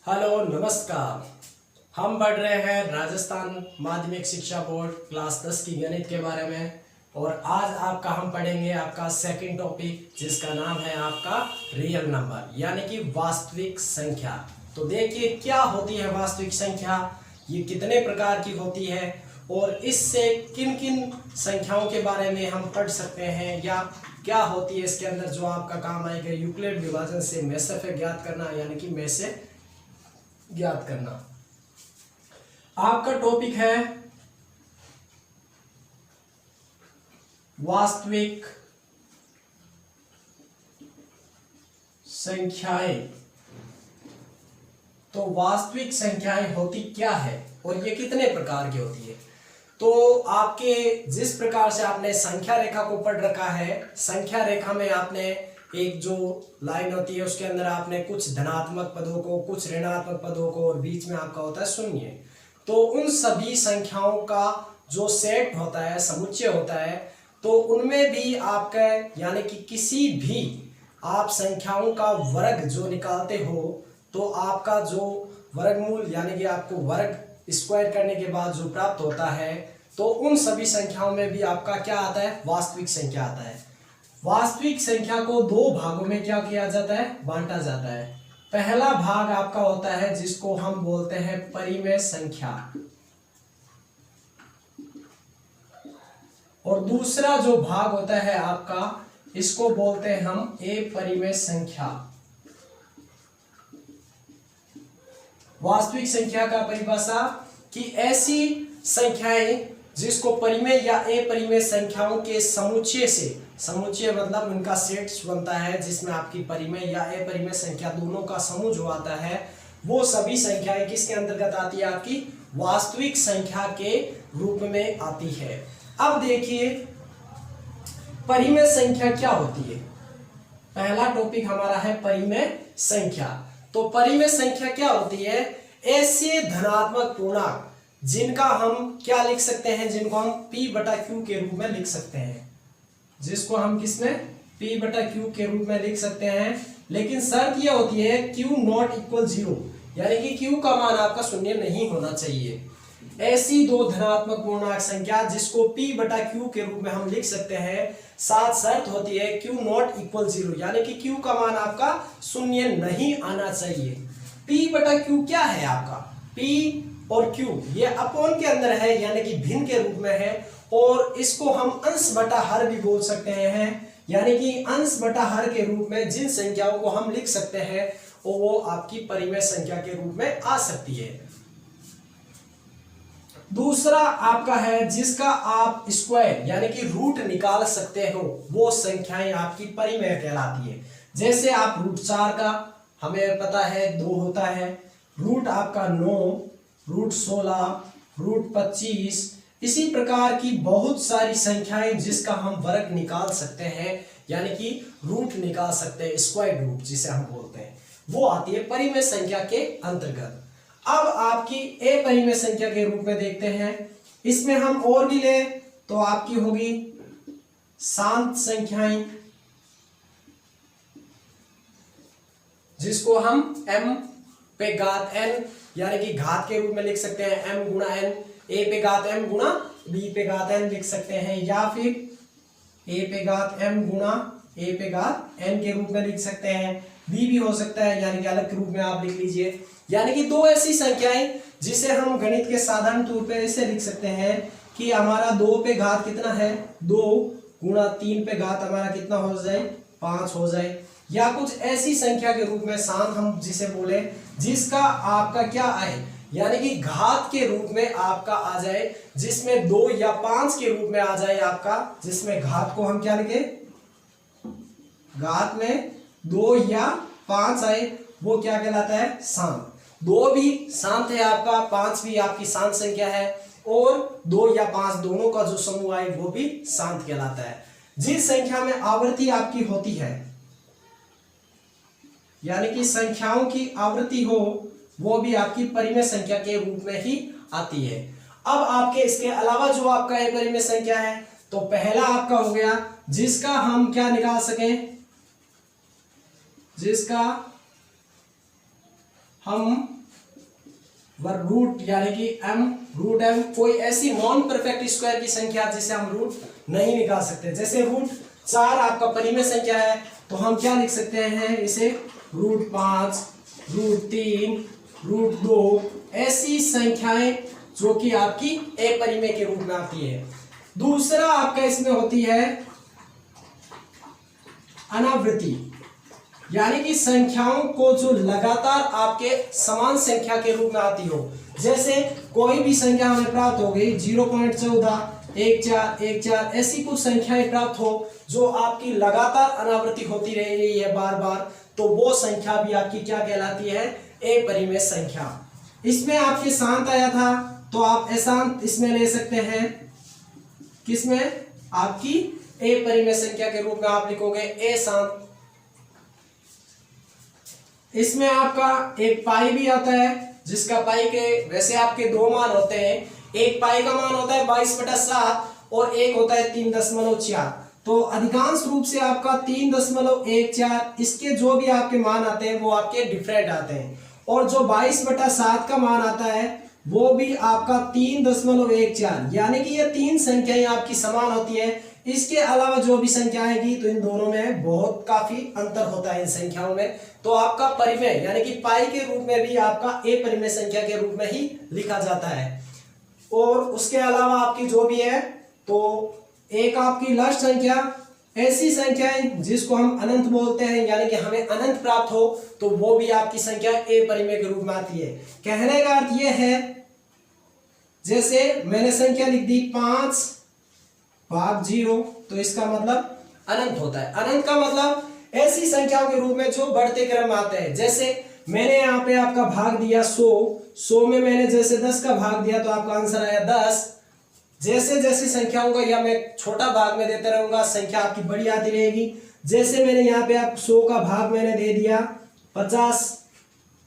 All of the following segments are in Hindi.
हेलो नमस्कार। हम पढ़ रहे हैं राजस्थान माध्यमिक शिक्षा बोर्ड क्लास 10 की गणित के बारे में। और आज आपका हम पढ़ेंगे आपका सेकंड टॉपिक, जिसका नाम है आपका रियल नंबर यानी कि वास्तविक संख्या। तो देखिए क्या होती है वास्तविक संख्या, ये कितने प्रकार की होती है और इससे किन किन संख्याओं के बारे में हम पढ़ सकते हैं, या क्या होती है इसके अंदर जो आपका काम आएगा यूक्लिड विभाजन से मैसेफे ज्ञात करना यानी कि में से ज्ञात करना। आपका टॉपिक है वास्तविक संख्याएं। तो वास्तविक संख्याएं होती क्या है और ये कितने प्रकार की होती है। तो आपके जिस प्रकार से आपने संख्या रेखा को पढ़ रखा है, संख्या रेखा में आपने एक जो लाइन होती है उसके अंदर आपने कुछ धनात्मक पदों को, कुछ ऋणात्मक पदों को, और बीच में आपका होता है शून्य। तो उन सभी संख्याओं का जो सेट होता है, समुच्चय होता है, तो उनमें भी आपका यानी कि किसी भी आप संख्याओं का वर्ग जो निकालते हो, तो आपका जो वर्गमूल यानी कि आपको वर्ग स्क्वायर करने के बाद जो प्राप्त होता है, तो उन सभी संख्याओं में भी आपका क्या आता है, वास्तविक संख्या आता है। वास्तविक संख्या को दो भागों में क्या किया जाता है, बांटा जाता है। पहला भाग आपका होता है जिसको हम बोलते हैं परिमेय संख्या, और दूसरा जो भाग होता है आपका, इसको बोलते हैं हम अपरिमेय संख्या। वास्तविक संख्या का परिभाषा कि ऐसी संख्याएं जिसको परिमेय या अपरिमेय संख्याओं के समुच्चय से, समुच्चय मतलब उनका सेट बनता है जिसमें आपकी परिमेय या अपरिमेय संख्या दोनों का समूह जो आता है, वो सभी संख्याएं किसके अंतर्गत आती है, आपकी वास्तविक संख्या के रूप में आती है। अब देखिए परिमेय संख्या क्या होती है। पहला टॉपिक हमारा है परिमेय संख्या। तो परिमेय संख्या क्या होती है, ऐसे धनात्मक पूर्णांक जिनका हम क्या लिख सकते हैं, जिनको हम p/q के रूप में लिख सकते हैं, जिसको हम किसमें p/q के रूप में लिख सकते हैं। लेकिन शर्त यह होती है q नॉट इक्वल 0, यानी कि q का मान आपका शून्य नहीं होना चाहिए। ऐसी दो धनात्मक पूर्णांक संख्या जिसको p/q के रूप में हम लिख सकते हैं, साथ शर्त होती है q नॉट इक्वल 0, यानी कि q का मान आपका शून्य नहीं आना चाहिए। p/q क्या है आपका, p और q ये अपॉन के अंदर है यानी कि भिन्न के रूप में है, और इसको हम अंश बटा हर भी बोल सकते हैं, यानी कि अंश बटा हर के रूप में जिन संख्याओं को हम लिख सकते हैं वो आपकी परिमेय संख्या के रूप में आ सकती है। दूसरा आपका है जिसका आप स्क्वायर यानी कि रूट निकाल सकते हो, वो संख्याएं आपकी परिमेय कहलाती है। जैसे आप √4 का हमें पता है 2 होता है, रूट आपका 9, रूट 16, रूट 25, इसी प्रकार की बहुत सारी संख्याएं जिसका हम वर्ग निकाल सकते हैं, यानी कि रूट निकाल सकते हैं, स्क्वायर रूट जिसे हम बोलते हैं, वो आती है परिमेय संख्या के अंतर्गत। अब आपकी अपरिमेय संख्या के रूप में देखते हैं, इसमें हम और भी ले तो आपकी होगी शांत संख्याएं, जिसको हम m पे घात n यानी कि घात के रूप में लिख सकते हैं, m गुणा n, a पे घात m गुणा b पे घात n लिख सकते हैं, या फिर a पे घात m गुणा a पे घात n के रूप में लिख सकते हैं, b भी हो सकता है यानी कि अलग के रूप में आप लिख लीजिए। यानी कि दो ऐसी संख्याएं जिसे हम गणित के साधारण तौर पे ऐसे लिख सकते हैं कि हमारा 2 पे घात कितना है, 2 गुणा 3 पे घात हमारा कितना हो जाए, 5 हो जाए। या कुछ ऐसी संख्या के रूप में शांत हम जिसे बोले, जिसका आपका क्या आए, यानी कि घात के रूप में आपका आ जाए, जिसमें 2 या 5 के रूप में आ जाए आपका, जिसमें घात को हम क्या लिखे, घात में 2 या 5 आए, वो क्या कहलाता है, शांत। 2 भी शांत है आपका, 5 भी आपकी शांत संख्या है, और 2 या 5 दोनों का जो समूह आए वो भी शांत कहलाता है। जिस संख्या में आवृत्ति आपकी होती है, यानी कि संख्याओं की आवृत्ति हो, वो भी आपकी परिमेय संख्या के रूप में ही आती है। अब आपके इसके अलावा जो आपका अपरिमेय संख्या है, तो पहला आपका हो गया जिसका हम क्या निकाल सकें, जिसका हम रूट यानी कि m कोई ऐसी नॉन परफेक्ट स्क्वायर की संख्या जिसे हम रूट नहीं निकाल सकते। जैसे √4 आपका परिमेय संख्या है तो हम क्या लिख सकते हैं इसे √5, √3, √2 ऐसी संख्याएं जो कि आपकी अपरिमेय के रूप में आती है। दूसरा आपका इसमें होती है अनावृत्ति, यानी कि संख्याओं को जो लगातार आपके समान संख्या के रूप में आती हो। जैसे कोई भी संख्या हमें प्राप्त हो गई 0.14, 1414 ऐसी कुछ संख्याएं प्राप्त हो जो आपकी लगातार अनावृत्ति होती रह रही है बार बार, तो वो संख्या भी आपकी क्या कहलाती है अपरिमेय संख्या। इसमें आपके शांत आया था तो आप अशांत इसमें ले सकते हैं, किसमें आपकी अपरिमेय संख्या के रूप में आप लिखोगे अशांत। इसमें आपका एक पाई भी आता है जिसका पाई के वैसे आपके दो मान होते हैं, एक पाई का मान होता है 22/7 और एक होता है 3.4। तो अधिकांश रूप से आपका 3.14 इसके जो भी आपके मान आते हैं वो आपके डिफरेंट आते हैं, और जो 22/7 का मान आता है वो भी आपका 3.14, यानी कि ये तीन संख्याएं आपकी समान होती है। इसके अलावा जो भी संख्या आएगी तो इन दोनों में बहुत काफी अंतर होता है इन संख्याओं में। तो आपका परिमेय यानी कि पाई के रूप में भी आपका अपरिमेय संख्या के रूप में ही लिखा जाता है। और उसके अलावा आपकी जो भी है तो एक आपकी लस्ट संख्या, ऐसी संख्याएं जिसको हम अनंत बोलते हैं, यानी कि हमें अनंत प्राप्त हो तो वो भी आपकी संख्या अपरिमेय के रूप में आती है। कहने का अर्थ यह है, जैसे मैंने संख्या लिख दी 5/0 तो इसका मतलब अनंत होता है। अनंत का मतलब ऐसी संख्याओं के रूप में जो बढ़ते क्रम में आते हैं। जैसे मैंने यहाँ पे आपका भाग दिया 100 में मैंने जैसे 10 का भाग दिया तो आपका आंसर आया 10। जैसे जैसे संख्याओं का या मैं छोटा भाग में देते रहूंगा संख्या आपकी बड़ी आती रहेगी। जैसे मैंने यहाँ पे आप 100 का भाग मैंने दे दिया 50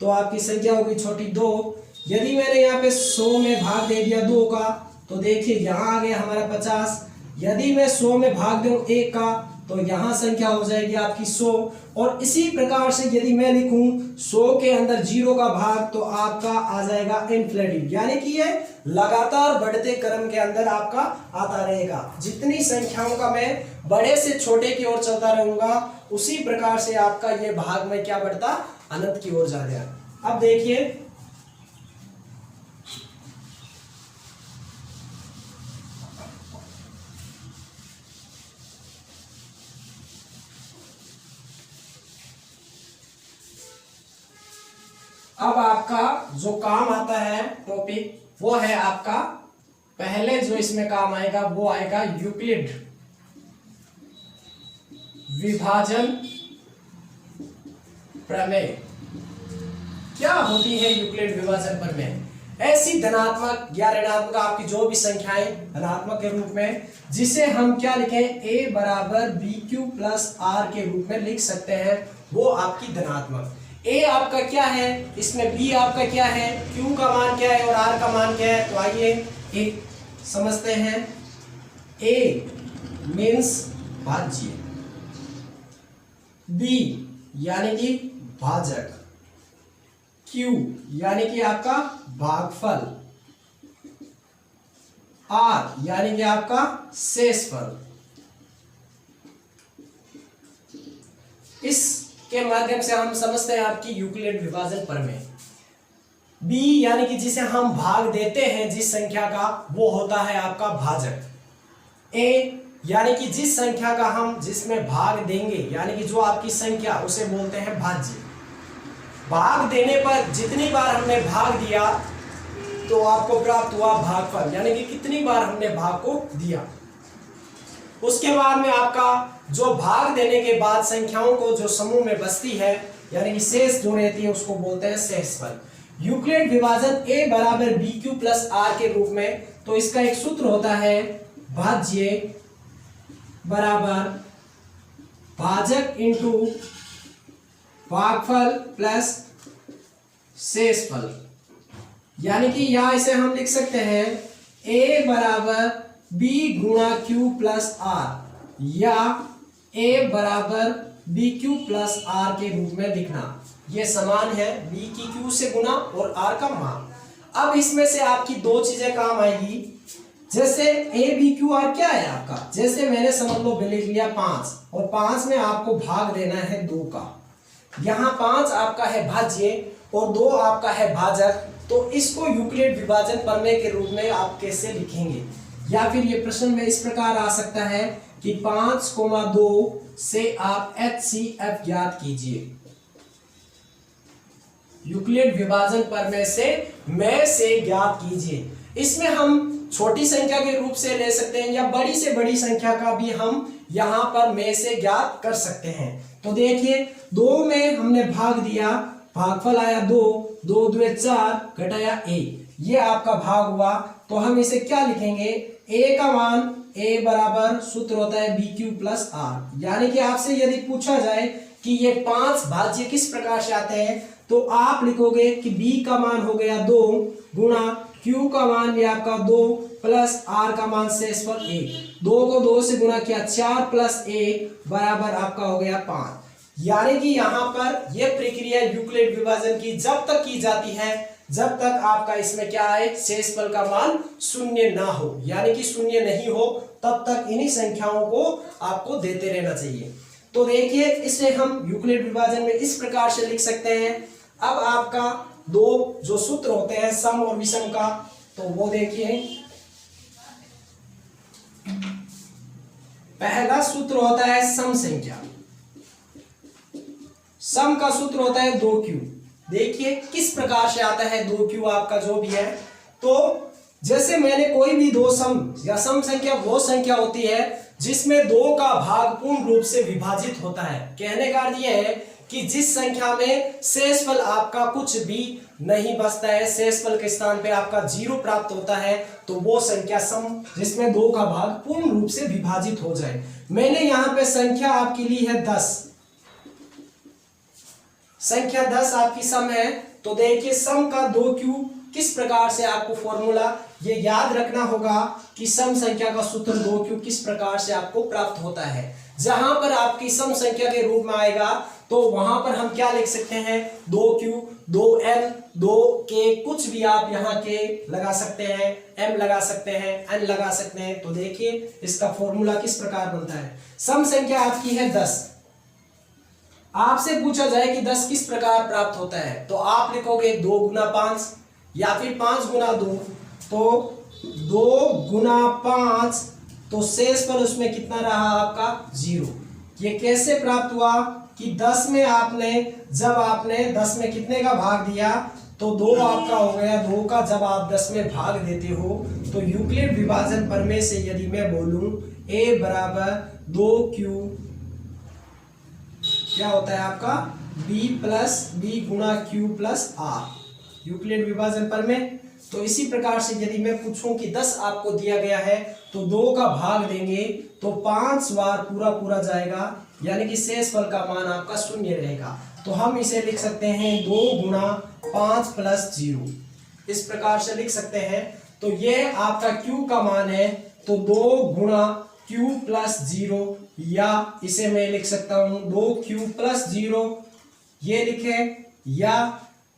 तो आपकी संख्या होगी छोटी 2। यदि मैंने यहाँ पे 100 में भाग दे दिया 2 का तो देखिए यहाँ आ गया हमारा 50। यदि मैं 100 में भाग दूं 1 का तो यहाँ संख्या हो जाएगी आपकी 100। और इसी प्रकार से यदि मैं लिखूं 100 के अंदर 0 का भाग तो आपका आ जाएगा इनफ्लेटिव, यानी कि ये लगातार बढ़ते क्रम के अंदर आपका आता रहेगा। जितनी संख्याओं का मैं बड़े से छोटे की ओर चलता रहूंगा उसी प्रकार से आपका ये भाग में क्या बढ़ता अनंत की ओर जा रहा है। अब देखिए अब आपका जो काम आता है टॉपिक वो है आपका, पहले जो इसमें काम आएगा वो आएगा यूक्लिड विभाजन प्रमेय। क्या होती है यूक्लिड विभाजन प्रमेय? ऐसी धनात्मक या ऋणात्मक आपकी जो भी संख्याएं धनात्मक के रूप में जिसे हम क्या लिखें a बराबर BQ प्लस R के रूप में लिख सकते हैं, वो आपकी धनात्मक। a आपका क्या है, इसमें b आपका क्या है, q का मान क्या है और r का मान क्या है। तो आइए एक समझते हैं। a मीन्स भाज्य, b यानी कि भाजक, q यानी कि आपका भागफल, r यानी कि आपका शेषफल। इसके माध्यम से हम समझते हैं आपकी यूक्लिड विभाजन प्रमेय। b यानी कि जिसे हम भाग देते हैं जिस संख्या का वो होता है आपका भाजक। a यानी कि जिस संख्या का हम जिसमें भाग देंगे यानी कि जो आपकी संख्या उसे बोलते हैं भाज्य। भाग देने पर जितनी बार हमने भाग दिया तो आपको प्राप्त हुआ भागफल, यानी कि कितनी बार हमने भाग को दिया। उसके बाद में आपका जो भाग देने के बाद संख्याओं को जो समूह में बचती है यानी कि शेष जो रहती है उसको बोलते हैं शेषफल। यूक्लिड विभाजन a बराबर BQ प्लस R के रूप में, तो इसका एक सूत्र होता है भाज्य बराबर भाजक इंटू भागफल प्लस शेषफल। यानी कि यहां इसे हम लिख सकते हैं a बराबर b गुणा q प्लस r या a बराबर BQ प्लस R के रूप में लिखना। ये समान है b की q से गुणा और r का मान। अब इसमें से आपकी दो चीजें काम आएगी। जैसे ए बी क्यू आर क्या है आपका, जैसे मैंने समझ लो लिख लिया 5 और 5 में आपको भाग देना है 2 का। यहाँ 5 आपका है भाज्य और 2 आपका है भाजक, तो इसको यूक्लिड विभाजन प्रमेय के रूप में आप कैसे लिखेंगे, या फिर ये प्रश्न में इस प्रकार आ सकता है कि 5,2 से आप HCF ज्ञात कीजिए। यूक्लिड विभाजन प्रमेय से ज्ञात कीजिए। इसमें हम छोटी संख्या के रूप से ले सकते हैं या बड़ी से बड़ी संख्या का भी हम यहाँ पर में से ज्ञात कर सकते हैं। तो देखिए 2 में हमने भाग दिया, भागफल आया 2, 2 2 4 घटाया a, ये आपका भाग हुआ। तो हम इसे क्या लिखेंगे, a का मान a बराबर सूत्र होता है BQ प्लस R। यानी कि आपसे यदि पूछा जाए कि ये 5 भाज्य किस प्रकार से आते हैं, तो आप लिखोगे कि b का मान हो गया 2 गुणा q का मान भी आपका 2 प्लस r का मान शेषफल 1। 2 को 2 से गुणा किया 4 प्लस 1 बराबर आपका हो गया 5। यानी कि यहाँ पर यह प्रक्रिया यूक्लिड विभाजन की जब तक की जाती है जब तक आपका इसमें क्या है, शेषफल का मान शून्य ना हो, यानी कि शून्य नहीं हो तब तक इन्हीं संख्याओं को आपको देते रहना चाहिए। तो देखिए इसे हम यूक्लिड विभाजन में इस प्रकार से लिख सकते हैं। अब आपका दो जो सूत्र होते हैं सम और विषम का, तो वो देखिए पहला सूत्र होता है सम संख्या। सम का सूत्र होता है 2q। देखिए किस प्रकार से आता है 2q आपका जो भी है। तो जैसे मैंने कोई भी दो सम या सम संख्या वो संख्या होती है जिसमें 2 का भाग पूर्ण रूप से विभाजित होता है। कहने का अर्थ यह है कि जिस संख्या में शेषफल आपका कुछ भी नहीं बचता है, शेषफल के स्थान पे आपका 0 प्राप्त होता है, तो वो संख्या सम जिसमें 2 का भाग पूर्ण रूप से विभाजित हो जाए। मैंने यहाँ पे संख्या आपके लिए है 10, संख्या 10 आपकी सम है। तो देखिए सम का 2q किस प्रकार से आपको फॉर्मूला ये याद रखना होगा कि सम संख्या का सूत्र 2q किस प्रकार से आपको प्राप्त होता है। जहां पर आपकी सम संख्या के रूप में आएगा तो वहां पर हम क्या लिख सकते हैं, 2q 2n 2k कुछ भी आप यहाँ के लगा सकते हैं, m लगा सकते हैं, n लगा सकते हैं। तो देखिए इसका फॉर्मूला किस प्रकार बनता है। सम संख्या आपकी है 10, आपसे पूछा जाए कि 10 किस प्रकार प्राप्त होता है, तो आप लिखोगे 2 गुना 5 या फिर 5 गुना 2। तो 2 गुना 5 तो शेषफल उसमें कितना रहा आपका 0। ये कैसे प्राप्त हुआ कि 10 में आपने जब आपने 10 में कितने का भाग दिया तो 2 आपका हो गया। 2 का जब आप 10 में भाग देते हो तो यूक्लिड विभाजन प्रमेय से यदि मैं बोलूं a बराबर 2q क्या होता है आपका b प्लस b गुना q प्लस r, यूक्लिड विभाजन प्रमेय। तो इसी प्रकार से यदि मैं पूछूं कि 10 आपको दिया गया है तो 2 का भाग देंगे तो 5 बार पूरा पूरा जाएगा, यानी कि शेषफल का मान आपका शून्य रहेगा। तो हम इसे लिख सकते हैं 2 गुना 5 प्लस 0, इस प्रकार से लिख सकते हैं। तो ये आपका q का मान है, तो 2 गुना q प्लस 0, या इसे मैं लिख सकता हूं 2q प्लस 0 ये लिखे, या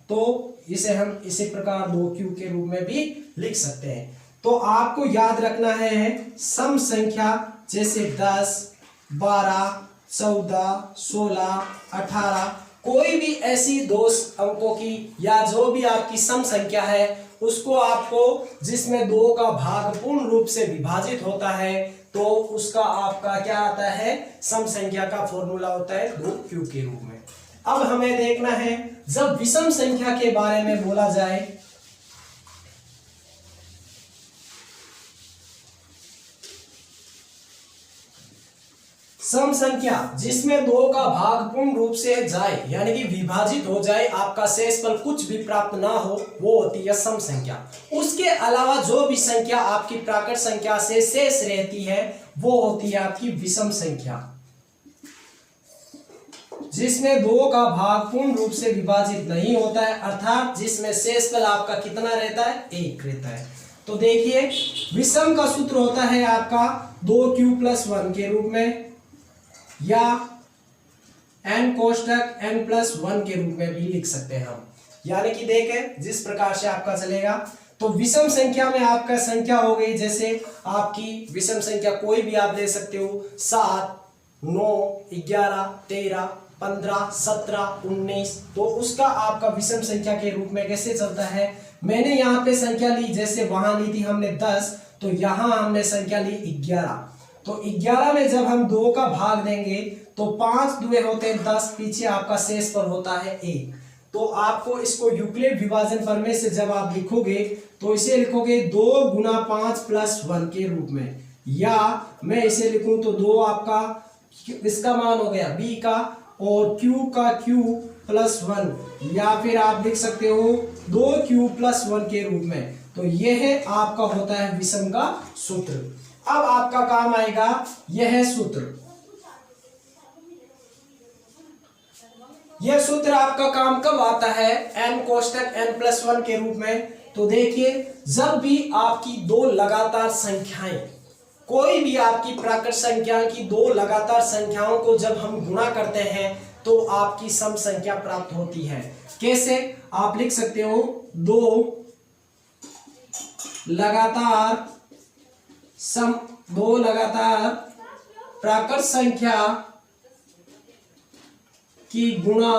तो इसे हम इसी प्रकार 2q के रूप में भी लिख सकते हैं। तो आपको याद रखना है सम संख्या जैसे 10 12 14 16 18 कोई भी ऐसी दो अंकों की या जो भी आपकी सम संख्या है उसको आपको जिसमें 2 का भाग पूर्ण रूप से विभाजित होता है तो उसका आपका क्या आता है, सम संख्या का फॉर्मूला होता है 2q के रूप में। अब हमें देखना है जब विषम संख्या के बारे में बोला जाए, सम संख्या जिसमें 2 का भाग पूर्ण रूप से जाए यानी कि विभाजित हो जाए, आपका शेषफल कुछ भी प्राप्त ना हो, वो होती है सम संख्या। उसके अलावा जो भी संख्या आपकी प्राकृत संख्या से शेष रहती है वो होती है आपकी विषम संख्या, जिसमें 2 का भाग पूर्ण रूप से विभाजित नहीं होता है, अर्थात जिसमें शेषफल आपका कितना रहता है, 1 रहता है। तो देखिए विषम का सूत्र होता है आपका 2q प्लस 1 के रूप में, या n कोष्टक n प्लस 1 के रूप में भी लिख सकते हैं हम। यानी कि देखें जिस प्रकार से आपका चलेगा, तो विषम संख्या में आपका संख्या हो गई, जैसे आपकी विषम संख्या कोई भी आप ले सकते हो, 7, 9, 11, 13, 15, 17, 19, तो उसका आपका विषम संख्या के रूप में कैसे चलता है। मैंने यहाँ पे संख्या ली, जैसे वहां ली थी हमने 10, तो यहां हमने संख्या ली 11। तो 11 में जब हम 2 का भाग देंगे तो 5 दुए होते हैं 10, पीछे आपका शेष पर होता है 1। तो आपको इसको यूक्लिड विभाजन प्रमेय से जब आप लिखोगे तो इसे लिखोगे 2 गुना 5 प्लस 1 के रूप में, या मैं इसे लिखूं तो 2 आपका इसका मान हो गया b का, और q का q प्लस 1, या फिर आप लिख सकते हो 2q प्लस 1 के रूप में। तो यह आपका होता है विषम का सूत्र। अब आपका काम आएगा यह सूत्र, यह सूत्र आपका काम कब आता है, n कोष्टक n प्लस 1 के रूप में। तो देखिए जब भी आपकी दो लगातार संख्याएं, कोई भी आपकी प्राकृत संख्या की दो लगातार संख्याओं को जब हम गुणा करते हैं तो आपकी सम संख्या प्राप्त होती है। कैसे आप लिख सकते हो, दो लगातार प्राकृत संख्या की गुणा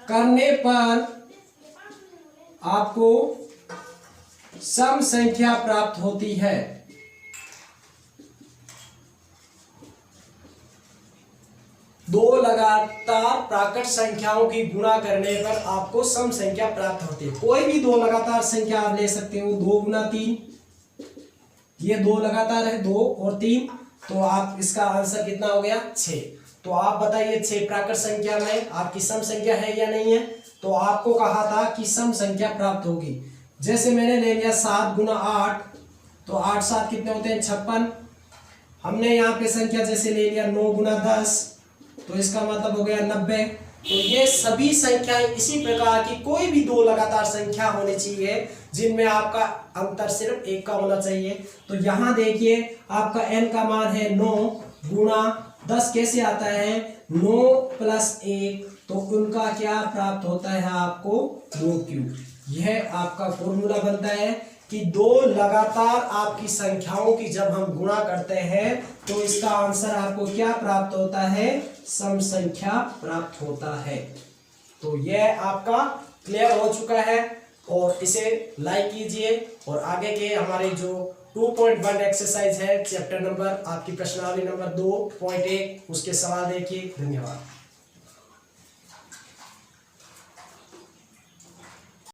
करने पर आपको सम संख्या प्राप्त होती है। दो लगातार प्राकृत संख्याओं की गुणा करने पर आपको सम संख्या प्राप्त होती है। कोई भी दो लगातार संख्या आप ले सकते हो, 2 गुना 3, ये दो लगातार है, 2 और 3, तो आप इसका आंसर कितना हो गया, 6। तो आप बताइए 6 प्राकृत संख्या में आपकी सम संख्या है या नहीं है। तो आपको कहा था कि सम संख्या प्राप्त होगी। जैसे मैंने ले लिया 7 गुना 8, तो 8 7 कितने होते हैं, 56। हमने यहाँ पे संख्या जैसे ले लिया 9 गुना 10, तो इसका मतलब हो गया 90। तो ये सभी संख्याएं इसी प्रकार की कोई भी दो लगातार संख्या होनी चाहिए जिनमें आपका अंतर सिर्फ 1 का होना चाहिए। तो यहाँ देखिए आपका n का मान है 9 गुना 10, कैसे आता है 9 प्लस 1, तो उनका क्या प्राप्त होता है आपको 2q। यह आपका फॉर्मूला बनता है कि दो लगातार आपकी संख्याओं की जब हम गुणा करते हैं तो इसका आंसर आपको क्या प्राप्त होता है, सम संख्या प्राप्त होता है। तो यह आपका क्लियर हो चुका है, और इसे लाइक कीजिए, और आगे के हमारे जो 2.1 एक्सरसाइज है चैप्टर नंबर आपकी प्रश्नावली नंबर 2.1 उसके सवाल देखिए। धन्यवाद।